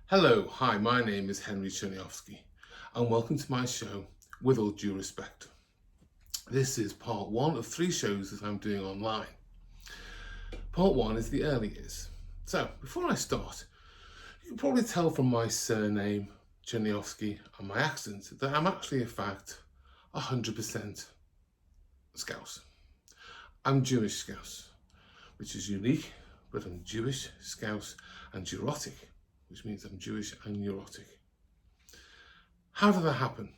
Hello, hi, my name is Henry Churniavsky, and welcome to my show, With All Due Respect. This is part one of 3 shows that I'm doing online. Part one is the early years. So, before I start, you can probably tell from my surname, Churniavsky, and my accent that I'm actually, in fact, 100% Scouse. I'm Jewish Scouse, which is unique, but I'm Jewish, Scouse, and neurotic, which means I'm Jewish and neurotic. How did that happen?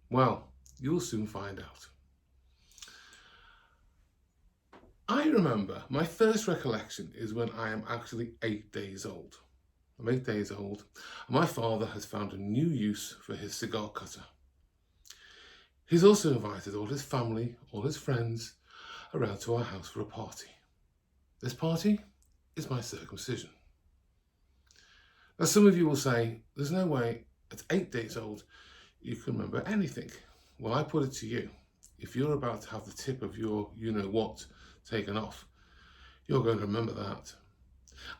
Well, you'll soon find out. I remember my first recollection is when I am actually 8 days old. I'm 8 days old, and my father has found a new use for his cigar cutter. He's also invited all his family, all his friends, around to our house for a party. This party is my circumcision. Now, some of you will say, there's no way at 8 days old you can remember anything. Well, I put it to you, if you're about to have the tip of your you-know-what taken off, you're going to remember that.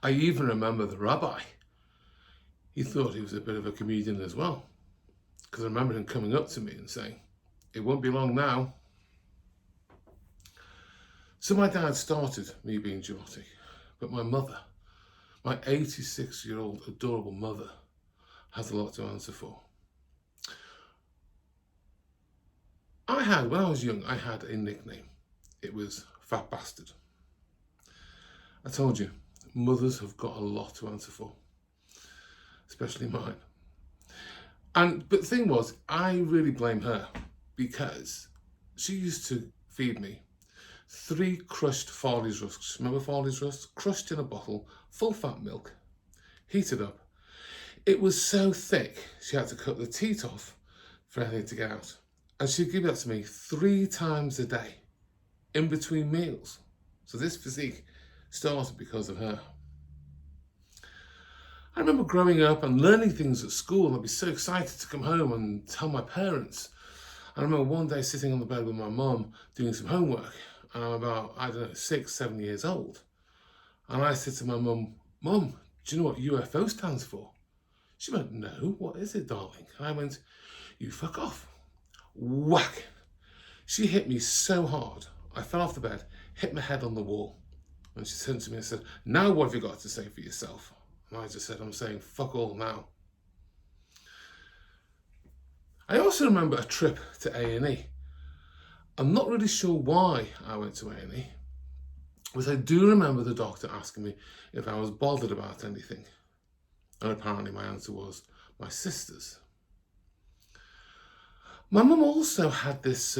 I even remember the rabbi. He thought he was a bit of a comedian as well, because I remember him coming up to me and saying, it won't be long now. So my dad started me being neurotic, but my mother, my 86-year-old adorable mother, has a lot to answer for. When I was young, I had a nickname. It was Fat Bastard. I told you, mothers have got a lot to answer for, especially mine. But the thing was, I really blame her because she used to feed me 3 crushed Farley's rusks. Remember Farley's rusks? Crushed in a bottle, full fat milk, heated up. It was so thick, she had to cut the teat off for anything to get out. And she'd give that to me 3 times a day, in between meals. So this physique started because of her. I remember growing up and learning things at school. I'd be so excited to come home and tell my parents. I remember one day sitting on the bed with my mum doing some homework. And I'm about, 6, 7 years old. And I said to my mum, Mum, do you know what UFO stands for? She went, no, what is it, darling? And I went, you fuck off. Whack. She hit me so hard, I fell off the bed, hit my head on the wall. And she turned to me and said, now what have you got to say for yourself? And I just said, I'm saying fuck all now. I also remember a trip to A&E. I'm not really sure why I went to A&E, but I do remember the doctor asking me if I was bothered about anything. And apparently my answer was my sisters. My mum also had this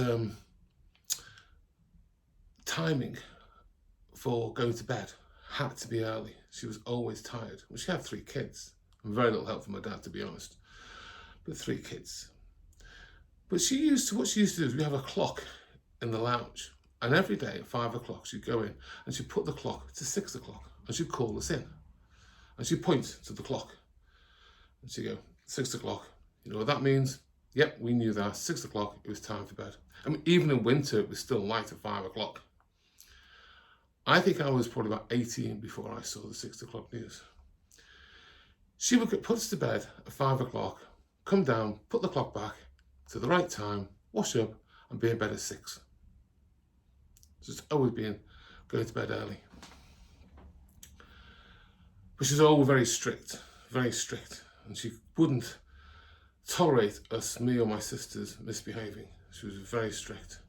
timing for going to bed. Had to be early. She was always tired. Well, she had 3 kids. And very little help from my dad, to be honest. But 3 kids. But what she used to do is we have a clock in the lounge. And every day at 5 o'clock, she'd go in and she'd put the clock to 6 o'clock. And she'd call us in. And she'd point to the clock. And she'd go, 6 o'clock. You know what that means? Yep, we knew that. 6 o'clock, it was time for bed. I mean, even in winter, it was still light at 5 o'clock. I think I was probably about 18 before I saw the 6 o'clock news. She would put us to bed at 5 o'clock, come down, put the clock back to the right time, wash up, and be in bed at 6. Just always going to bed early. But she was always very strict, and she wouldn't tolerate me or my sisters misbehaving. She was very strict.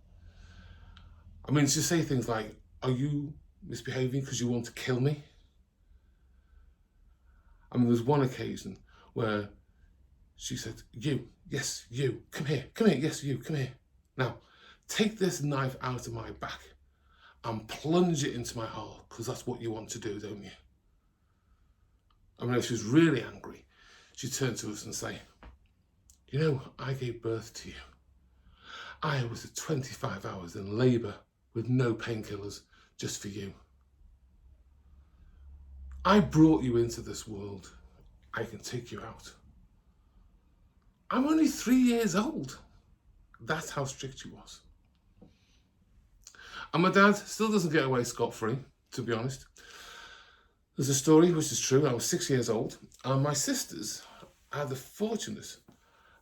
I mean, she'd say things like, are you misbehaving because you want to kill me? I mean, there was one occasion where she said, you, yes, you, come here, yes, you, come here. Now, take this knife out of my back and plunge it into my heart, because that's what you want to do, don't you? I mean, if she was really angry, she'd turn to us and say, you know, I gave birth to you. I was at 25 hours in labour with no painkillers just for you. I brought you into this world. I can take you out. I'm only 3 years old. That's how strict she was. And my dad still doesn't get away scot-free, to be honest. There's a story which is true. I was 6 years old, and my sisters had the fortunate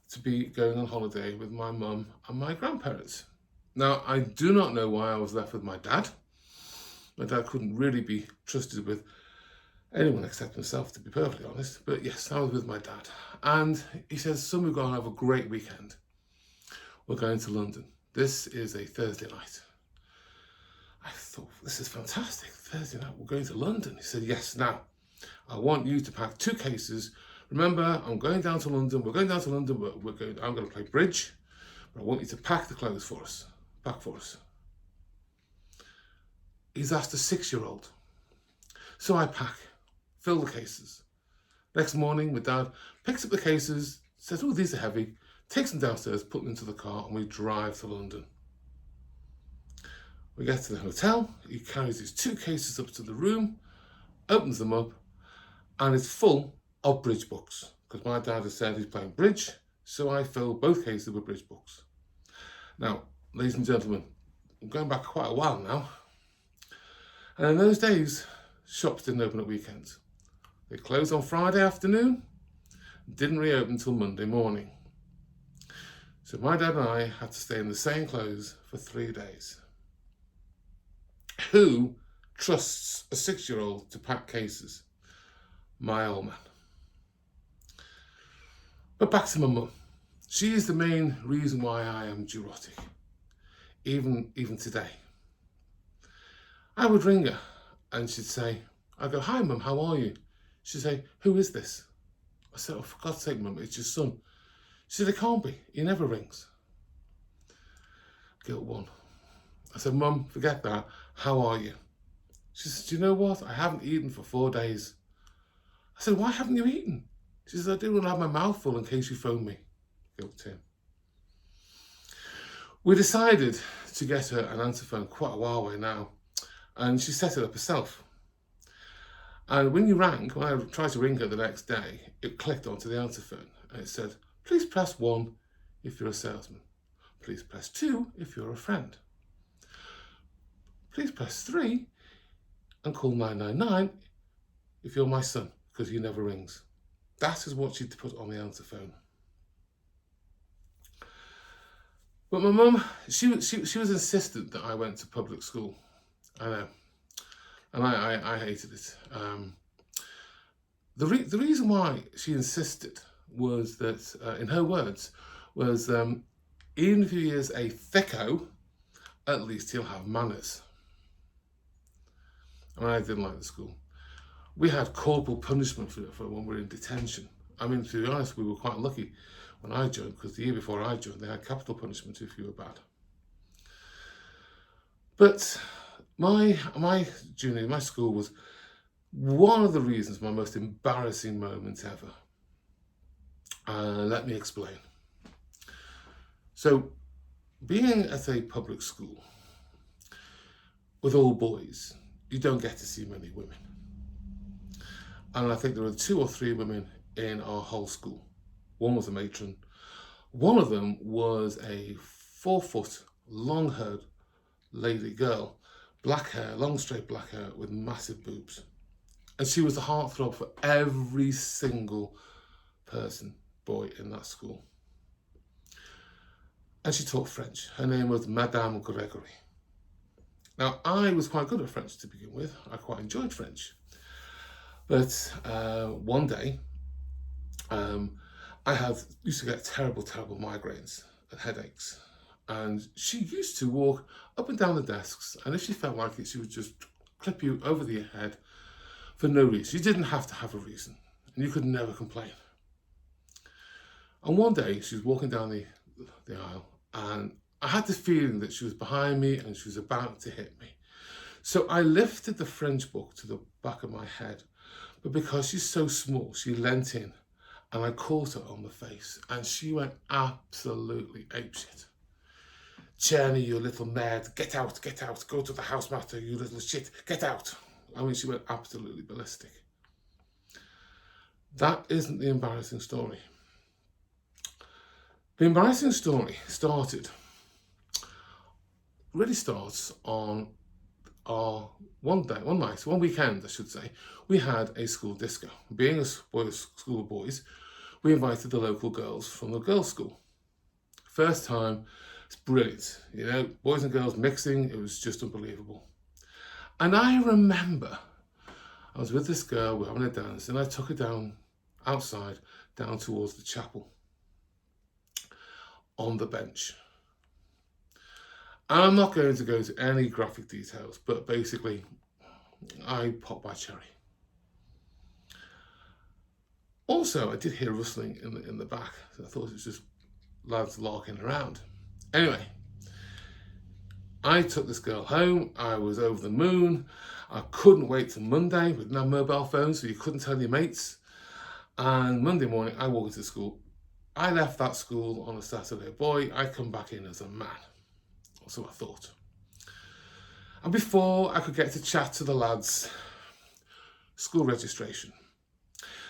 to be going on holiday with my mum and my grandparents. Now, I do not know why I was left with my dad. My dad couldn't really be trusted with anyone except himself, to be perfectly honest. But yes, I was with my dad. And he says, son, we're going to have a great weekend. We're going to London. This is a Thursday night. I thought, this is fantastic. Thursday night, we're going to London. He said, yes, now, I want you to pack 2 cases. Remember, I'm going down to London. We're going down to London. I'm going to play bridge. But I want you to pack the clothes for us. Pack for us. He's asked a 6-year-old. So I pack, fill the cases. Next morning, my dad picks up the cases, says, oh, these are heavy, takes them downstairs, put them into the car, and we drive to London. We get to the hotel. He carries these 2 cases up to the room, opens them up, and it's full of bridge books, because my dad has said he's playing bridge, so I fill both cases with bridge books. Now, ladies and gentlemen, I'm going back quite a while now, and in those days, shops didn't open at weekends. They closed on Friday afternoon, didn't reopen until Monday morning. So my dad and I had to stay in the same clothes for 3 days. Who trusts a 6-year-old to pack cases? My old man. But back to my mum. She is the main reason why I am neurotic, even today. I would ring her and she'd say, I'd go, hi mum, how are you? She'd say, who is this? I said, oh, for God's sake, mum, it's your son. She said, it can't be, he never rings. Guilt 1. I said, mum, forget that, how are you? She said, do you know what? I haven't eaten for 4 days. I said, why haven't you eaten? She said, I didn't want to have my mouth full in case you phone me. Guilt 2. We decided to get her an answer phone quite a while away now, and she set it up herself. And when I tried to ring her the next day, it clicked onto the answer phone, and it said, please press 1 if you're a salesman. Please press 2 if you're a friend. Please press 3 and call 999 if you're my son, because he never rings. That is what she'd put on the answer phone. But my mum, she was insistent that I went to public school. I know. And I hated it. The reason why she insisted was that, in her words, was even if he is a thicko, at least he'll have manners. And I didn't like the school. We had corporal punishment for when we were in detention. I mean, to be honest, we were quite lucky when I joined, because the year before I joined, they had capital punishment if you were bad. But my school was one of the reasons, my most embarrassing moment ever. Let me explain. So, being at a public school with all boys, you don't get to see many women. And I think there were 2 or 3 women in our whole school. One was a matron. One of them was a 4-foot, long-haired lady girl, black hair, long straight black hair with massive boobs. And she was the heartthrob for every single boy in that school. And she taught French. Her name was Madame Gregory. Now, I was quite good at French to begin with. I quite enjoyed French. But one day, I used to get terrible migraines and headaches. And she used to walk up and down the desks, and if she felt like it, she would just clip you over the head for no reason. You didn't have to have a reason, and you could never complain. And one day, she was walking down the aisle, and I had the feeling that she was behind me and she was about to hit me. So I lifted the French book to the back of my head, but because she's so small, she leant in, and I caught her on the face, and she went absolutely apeshit. Churnie, you little nerd, get out, go to the housemaster, you little shit, get out. I mean, she went absolutely ballistic. That isn't the embarrassing story. The embarrassing story starts on one weekend, I should say, we had a school disco. Being a school of boys, we invited the local girls from the girls' school. First time, it's brilliant. You know, boys and girls mixing, it was just unbelievable. And I remember I was with this girl, we were having a dance, and I took her down outside, down towards the chapel, on the bench. And I'm not going to go into any graphic details, but basically, I popped my cherry. Also, I did hear rustling in the back, so I thought it was just lads larking around. Anyway, I took this girl home. I was over the moon. I couldn't wait till Monday. We didn't have mobile phones, so you couldn't tell your mates. And Monday morning, I walked into school. I left that school on a Saturday. Boy, I come back in as a man. So I thought. And before I could get to chat to the lads, school registration.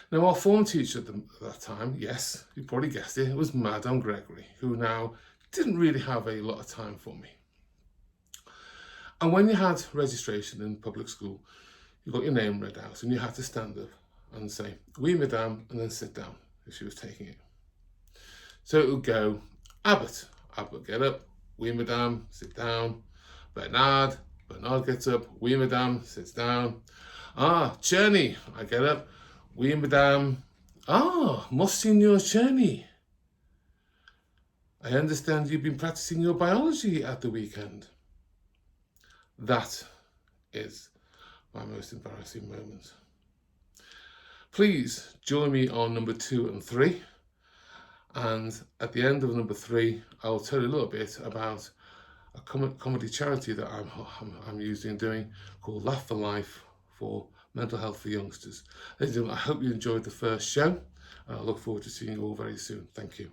Now, our form teacher at that time, yes, you probably guessed it was Madame Gregory, who now didn't really have a lot of time for me. And when you had registration in public school, you got your name read out and you had to stand up and say, "Oui, madame," and then sit down if she was taking it. So it would go, Abbott get up, "Oui, madame," sit down. Bernard gets up, "Oui, madame," sits down. Churny, I get up, "Oui, madame." Monsignor Churny, I understand you've been practicing your biology at the weekend. That is my most embarrassing moment. Please join me on number 2 and 3. And at the end of number 3, I'll tell you a little bit about a comedy charity that I'm using and doing called Laugh for Life for mental health for youngsters. Ladies and gentlemen, I hope you enjoyed the first show. I look forward to seeing you all very soon. Thank you.